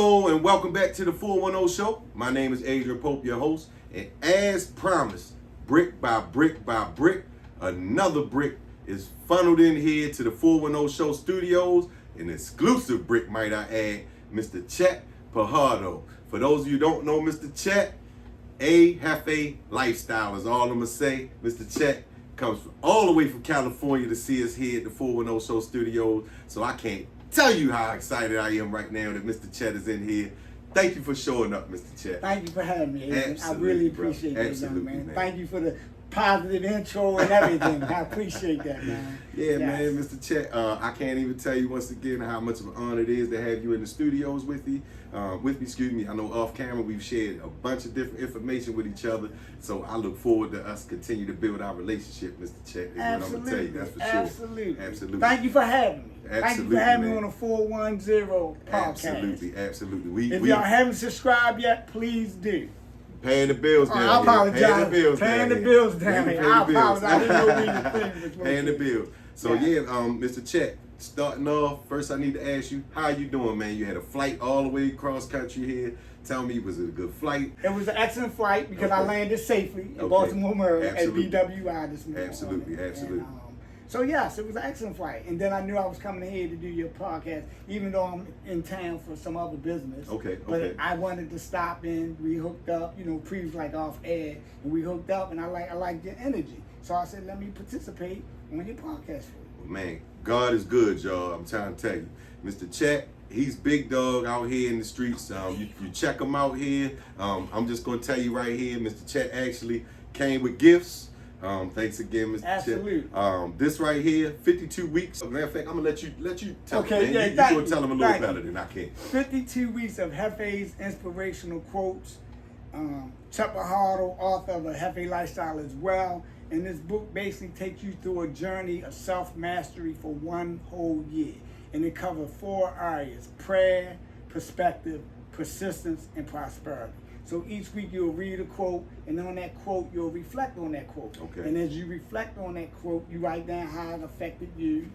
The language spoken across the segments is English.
Hello and welcome back to the 410 Show. My name is Adrian Pope, your host, and as promised, brick by brick by brick, another brick is funneled in here to the 410 Show studios. An exclusive brick, might I add, Mr. Chet Pajardo. For those of you who don't know Mr. Chet, A JEFE Lifestyle is all I'm going to say. Mr. Chet comes all the way from California to see us here at the 410 Show studios, so I can't tell you how excited I am right now that Mr. Chet is in here. Thank you for showing up, Mr. Chet. Thank you for having me, Adrian. I Absolutely, really bro. appreciate that, Absolutely, young man. man. Thank you for the positive intro and everything. I appreciate that, man. Yeah, man, Mr. Chet, I can't even tell you once again how much of an honor it is to have you in the studios with me. Excuse me. I know off camera we've shared a bunch of different information with each other, so I look forward to us continue to build our relationship, Mr. Chet. Is Absolutely. what I'm gonna tell you. That's for sure. Absolutely. Absolutely. Thank you for having me. Thank you Absolutely, for having man. me on the 410 podcast. Absolutely, absolutely. If y'all haven't subscribed yet, please do. Paying the bills down I here. apologize. Paying the bills Paying down the here. bills down here. I apologize. I didn't know we were things. Paying the bills. So Yeah. Mr. Chet, starting off, first I need to ask you, how you doing, man? You had a flight all the way across country here. Tell me, was it a good flight? It was an excellent flight because I Okay. landed safely in Okay. Baltimore, Maryland Absolutely. at BWI this morning. Absolutely, absolutely. So yes, it was an excellent flight. And then I knew I was coming here to do your podcast, even though I'm in town for some other business. Okay, But okay. I wanted to stop in. We hooked up, previous like off air, and we hooked up, and I liked your energy. So I said, let me participate on your podcast for you. Well, man, God is good, y'all. I'm trying to tell you. Mr. Chet, he's big dog out here in the streets. You check him out here. I'm just going to tell you right here, Mr. Chet actually came with gifts. Thanks again, Mr. Absolutely. Chet. This right here, 52 weeks. As a matter of fact, I'm going to let you tell Okay, him, man. yeah, You're thank going to you, tell him a little thank better you. than I can. 52 weeks of Jefe's inspirational quotes. Chet Pajardo, author of A JEFE Lifestyle as well. And this book basically takes you through a journey of self-mastery for one whole year. And it covers 4 areas: prayer, perspective, persistence, and prosperity. So each week you'll read a quote, and on that quote, you'll reflect on that quote. Okay. And as you reflect on that quote, you write down how it affected you.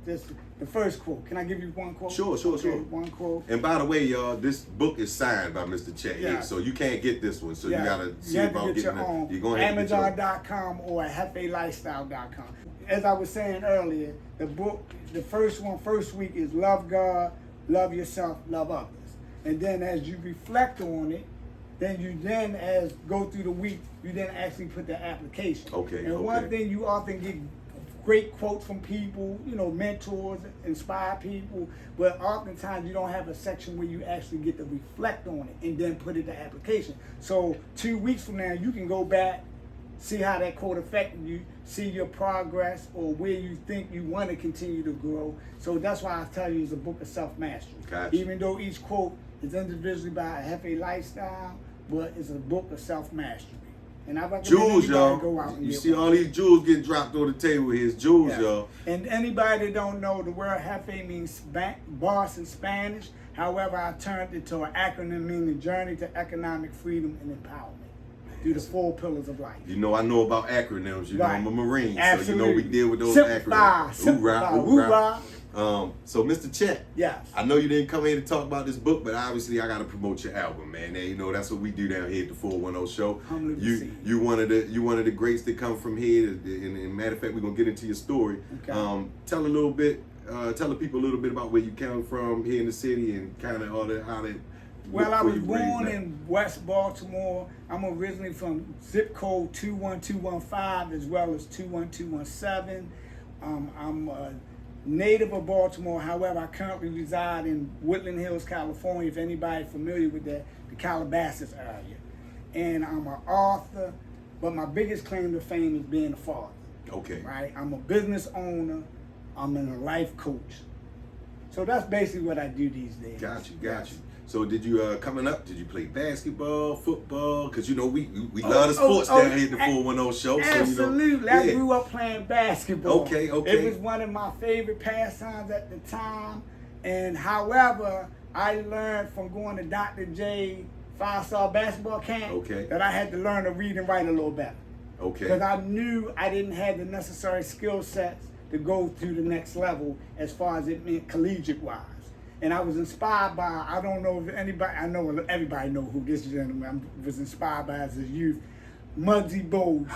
This the first quote. Can I give you one quote? Sure. One quote. And by the way, y'all, this book is signed by Mr. Chet Yeah. here, so you can't get this one. So you gotta see you have about to get getting your own. it. You're gonna have to get your own. Amazon.com or JefeLifestyle.com. As I was saying earlier, the book, the first week is love God, love yourself, love others. And then as you reflect on it, then as go through the week, you then actually put the application. Okay. And one thing you often get great quotes from people, mentors, inspire people, but oftentimes you don't have a section where you actually get to reflect on it and then put it to application. So 2 weeks from now, you can go back, see how that quote affected you, see your progress or where you think you want to continue to grow. So that's why I tell you it's a book of self-mastery. Gotcha. Even though each quote is individually by A JEFE Lifestyle, but it's a book of self-mastery. And I recommend Jewels, anybody go out y'all. and You get see one. all these jewels getting dropped on the table here. It's jewels, Yeah. y'all. And anybody that don't know, the word jefe means boss in Spanish. However, I turned it to an acronym meaning journey to economic freedom and empowerment through the 4 pillars of life. You know I know about acronyms. You know Right. I'm a Marine, so Absolutely. we deal with those Simplify, acronyms. simplify, Hoorah. hoorah. So Mr. Chet, Yes. I know you didn't come here to talk about this book, but obviously I gotta promote your album, man. And that's what we do down here at the 410 Show. Humbly You received. you one of the greats that come from here. And matter of fact, we're gonna get into your story. Okay. Tell the people a little bit about where you come from here in the city and kind of all that, how that. Well, I where was you raised born at. in West Baltimore. I'm originally from zip code 21215 as well as 21217. I'm a native of Baltimore. However, I currently reside in Woodland Hills, California, if anybody familiar with that, the Calabasas area. And I'm an author, but my biggest claim to fame is being a father. Okay. Right? I'm a business owner. I'm a life coach. So that's basically what I do these days. Got you. Yes. So did you coming up? Did you play basketball, football? Because we love the sports down here at the 410 Show. Absolutely, So, I grew up playing basketball. Okay. It was one of my favorite pastimes at the time. And however, I learned from going to Dr. J 5-star basketball camp that I had to learn to read and write a little better. Okay. Because I knew I didn't have the necessary skill sets to go to the next level as far as it meant collegiate-wise. and I was inspired by, I don't know if anybody, I know everybody know who this gentleman was inspired by as a youth. Muggsy Bogues,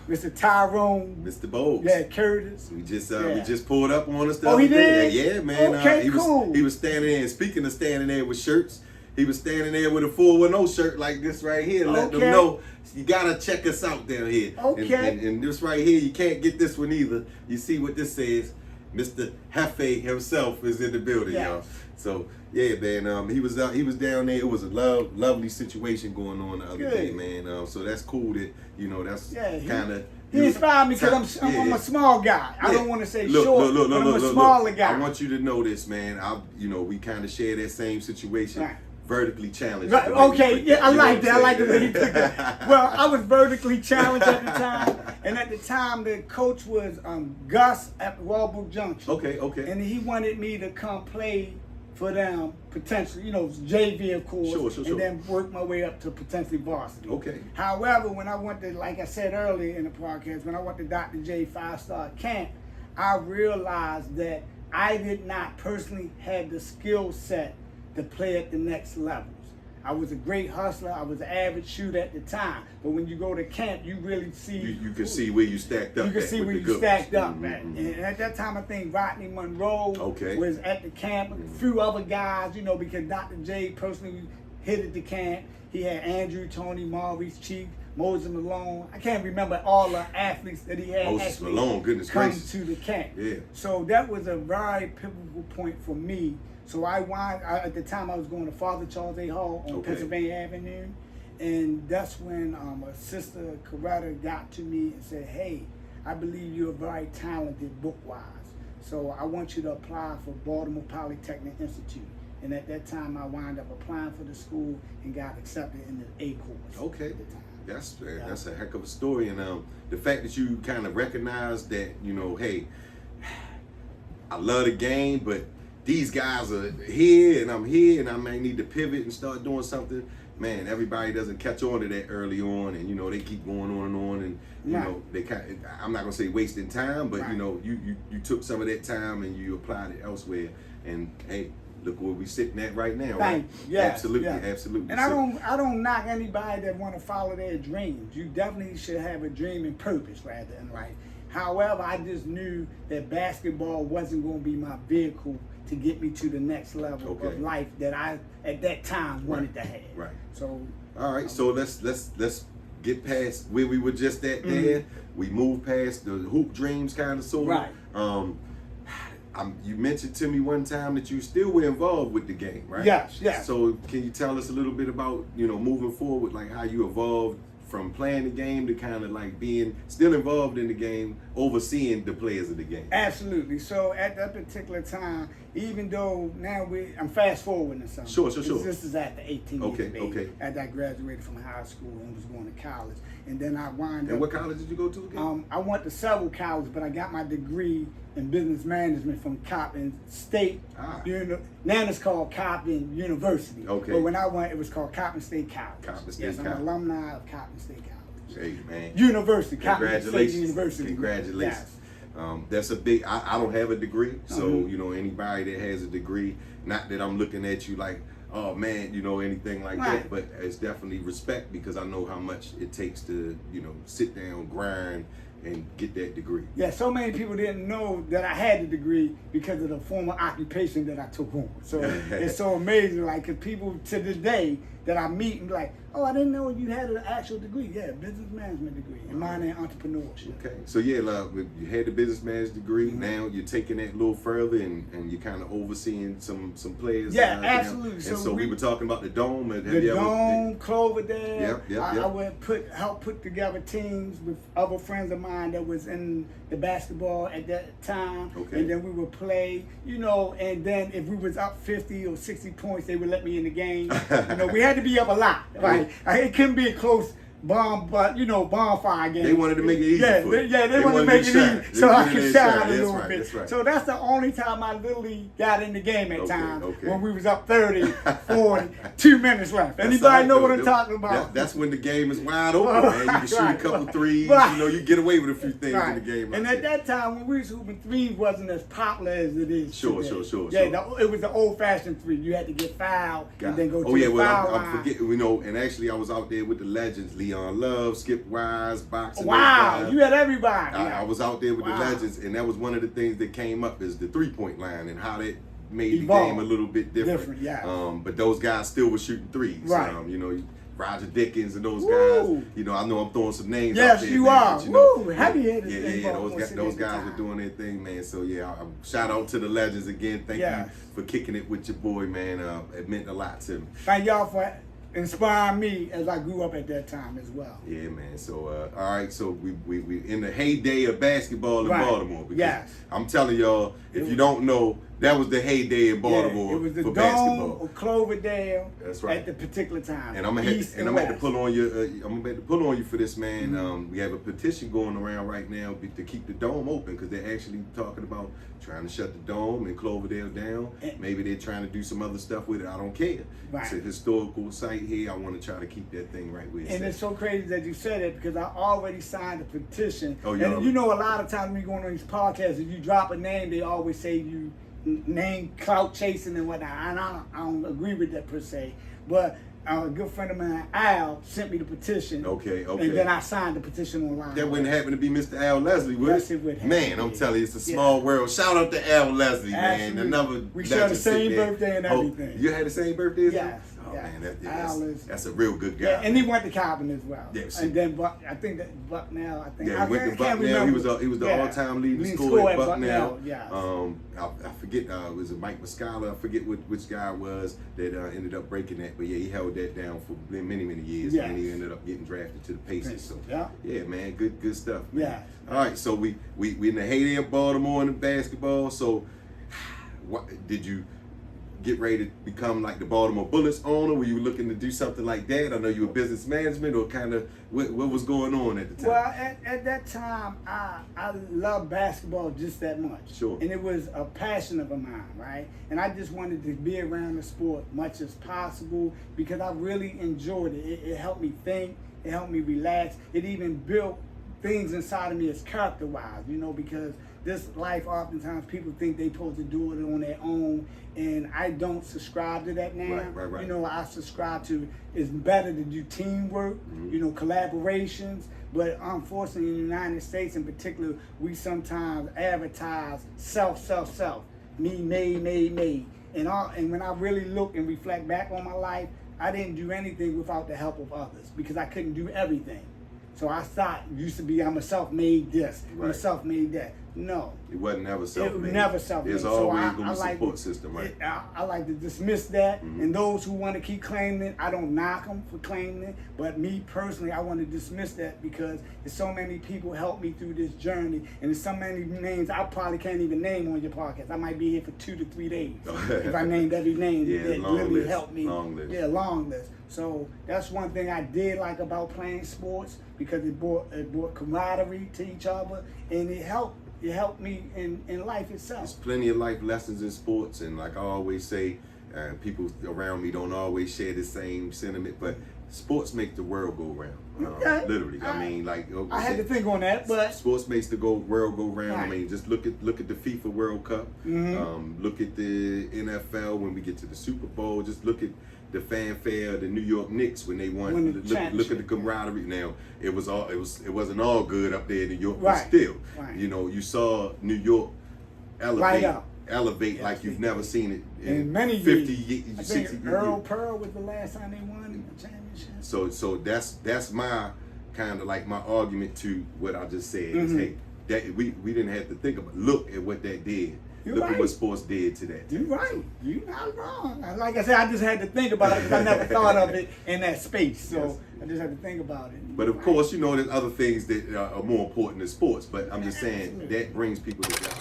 Mr. Tyrone, Mr. Bogues. Yeah, Curtis. We just pulled up on us. Oh, he did? Yeah, man. Okay, he cool. He was standing there. And speaking of standing there with shirts, he was standing there with a 410 shirt like this right here, letting them know you gotta check us out down here. Okay. And this right here, you can't get this one either. You see what this says? Mr. Jefe himself is in the building, y'all. So yeah, man. He was down there. It was a lovely situation going on the other day, man. So that's cool that that's kind of. He inspired me because I'm a small guy. I don't want to say short, but I'm a smaller guy. I want you to know this, man. We kind of share that same situation. Right. Vertically challenged. Right. Okay, yeah, I like that. I like the way you put that. Well, I was vertically challenged at the time, and at the time the coach was Gus at Walbrook Junction. Okay. And he wanted me to come play for them, potentially, JV of course, Sure. and then work my way up to potentially varsity. Okay. However, when I went to, like I said earlier in the podcast, when I went to Dr. J 5-star camp, I realized that I did not personally have the skill set to play at the next levels. I was a great hustler. I was an average shooter at the time. But when you go to camp, you really see... You can see where you stacked up. You can see where you stacked up at. Mm-hmm. And at that time, I think Rodney Monroe was at the camp. A few other guys, because Dr. J personally hit at the camp. He had Andrew, Tony, Maurice, Chief, Moses Malone. I can't remember all the athletes that he had Moses Malone, goodness come gracious. to the camp. Yeah. So that was a very pivotal point for me. So at the time I was going to Father Charles A. Hall on Pennsylvania Avenue, and that's when a sister Coretta got to me and said, "Hey, I believe you're very talented book-wise, so I want you to apply for Baltimore Polytechnic Institute." And at that time I wound up applying for the school and got accepted in the A course. Okay. At the time. That's a heck of a story, and the fact that you kind of recognize that, hey, I love the game, but these guys are here and I'm here and I may need to pivot and start doing something. Man, everybody doesn't catch on to that early on, and they keep going on and on, and they I'm not gonna say wasting time, but you took some of that time and you applied it elsewhere, and hey, look where we sitting at right now. Thank you. Yes, absolutely. And I don't knock anybody that want to follow their dreams. You definitely should have a dream and purpose rather in life. However, I just knew that basketball wasn't going to be my vehicle to get me to the next level of life that I at that time wanted to have. Right. So all right. So let's get past where we were just at there. We moved past the hoop dreams kind of sort of. Right. You mentioned to me one time that you still were involved with the game, right? Yes. So can you tell us a little bit about, moving forward, like how you evolved from playing the game to kind of like being still involved in the game, overseeing the players of the game? Absolutely. So at that particular time, even though now I'm fast forwarding or something. Sure. This is after 18 years of age. Okay. After I graduated from high school and was going to college. And then I wound up... And what college did you go to again? I went to several colleges, but I got my degree in business management from Coppin State. Now it's called Coppin University. Okay. But when I went, it was called Coppin State College. Coppin State College. I'm an alumni of Coppin State College. Hey, man. University. Congratulations. Coppin State University. Congratulations. Yes. That's a big, I don't have a degree, so, anybody that has a degree, not that I'm looking at you like, oh man, anything like that, but it's definitely respect because I know how much it takes to, sit down, grind, and get that degree. Yeah, so many people didn't know that I had the degree because of the former occupation that I took on. So it's so amazing, like, because people to this day that I meet and be like, oh, I didn't know you had an actual degree. Yeah, business management degree, and mine in entrepreneurship. Okay, so you had the business management degree. Now you're taking that a little further, and you're kind of overseeing some players. Yeah, absolutely. And so we were talking about the Dome. Dome, Cloverdale. Yep. I would help put together teams with other friends of mine that was in the basketball at that time. Okay. And then we would play, and then if we was up 50 or 60 points, they would let me in the game. We had to be up a lot, right? It couldn't be a close but bonfire game. They wanted to make it easy for you. They wanted to make it easy so I could shine a little bit. That's right. So that's the only time I literally got in the game at times, okay. when we was up 30, 40, 2 minutes left. Anybody know what I'm talking about? That's when the game is wide open, man. You can shoot a couple threes. Right. You know, you get away with a few things in the game. And at that time, when we was hooping, threes wasn't as popular as it is Sure. Yeah, it was the old-fashioned three. You had to get fouled and then go to the foul line. I'm forgetting, and actually I was out there with the legends, Leon Love, Skip Wise, Boxing. Wow, you had everybody. I was out there with the legends, and that was one of the things that came up is the three-point line and how that made the game a little bit different. But those guys still were shooting threes. Right. Roger Dickens and those guys. I know I'm throwing some names out there. Yes, you are. Heavy-hitters. Those guys were doing their thing, man. So shout out to the legends again. Thank you for kicking it with your boy, man. It meant a lot to me. Thank y'all for inspiring me as I grew up at that time as well. Yeah, man. So all right, so we in the heyday of basketball in Baltimore. Because I'm telling y'all, if you don't know, that was the heyday in Baltimore it was the for Dome basketball. or Cloverdale. That's right. At the particular time. And I'm gonna have to pull on you. I'm about to pull on you for this, man. We have a petition going around right now to keep the Dome open because they're actually talking about trying to shut the Dome in Cloverdale down. Maybe they're trying to do some other stuff with it. I don't care. Right. It's a historical site here. I want to try to keep that thing right where it's And at. it's so crazy that you said it because I already signed a petition. Oh, and a lot of times when you go on these podcasts, if you drop a name, they always say you name clout chasing and whatnot. And I don't agree with that per se. But a good friend of mine, Al, sent me the petition. Okay. And then I signed the petition online. That wouldn't happen to be Mr. Al Leslie, would Yes, it? it would. Man, I'm telling you, it's a small world. Shout out to Al Leslie, man. Another we share the same birthday and everything. You had the same birthday as Yes. Oh, man, Al is, that's a real good guy. Yeah, and he went to Calvin as well. Yeah, and then I think that Bucknell, he went to Bucknell. He was the all-time leading scorer at Bucknell. I forget, was it Mike Muscala? I forget which guy it was that ended up breaking that. But he held that down for many, many years. And he ended up getting drafted to the Pacers. So yeah, man, good stuff, man. Yeah. All right, so we in the heyday of Baltimore in the basketball. So what did you get ready to become like the Baltimore Bullets owner? Were you looking to do something like that? I know you were business management, or kind of what was going on at the time? Well, at that time, I loved basketball just that much. Sure. And it was a passion of mine, right? And I just wanted to be around the sport much as possible because I really enjoyed it. It helped me think. It helped me relax. It even built things inside of me as character-wise, because this life, oftentimes people think they're supposed to do it on their own, and I don't subscribe to that now. Right. I subscribe to it's better to do teamwork, collaborations, but unfortunately in the United States in particular, we sometimes advertise self, me. And when I really look and reflect back on my life, I didn't do anything without the help of others because I couldn't do everything. So I thought used to be I'm a self-made this, I'm a self-made that. No. It wasn't never self-made. It was never self-made. There's always going to be a support system, right? I like to dismiss that. And those who want to keep claiming it, I don't knock them for claiming it. But me personally, I want to dismiss that because there's so many people help me through this journey. And there's so many names I probably can't even name on your podcast. I might be here for 2 to 3 days if I named every name that really helped me. Long list. Yeah, long list. So that's one thing I did like about playing sports because it brought camaraderie to each other, and it helped me in life itself. There's plenty of life lessons in sports, and like I always say, people around me don't always share the same sentiment, but sports make the world go round. Literally. I mean, like I had to think on that, but sports makes the world go round. Right. I mean, just look at the FIFA World Cup. Look at the NFL when we get to the Super Bowl. Just look at the fanfare of the New York Knicks when they won. Look at the camaraderie. Now it wasn't all good up there in New York, but still, you saw New York elevate like you've never seen it in many 50 years. I think Earl Pearl was the last time they won the championship. So that's my kind of like my argument to what I just said. Is, hey, that we didn't have to think about. Look at what that did. Look at what sports did to that. You're right. You're not wrong. Like I said, I just had to think about it because I never thought of it in that space. So I just had to think about it. But of course, there's other things that are more important than sports. But I'm just saying that brings people together.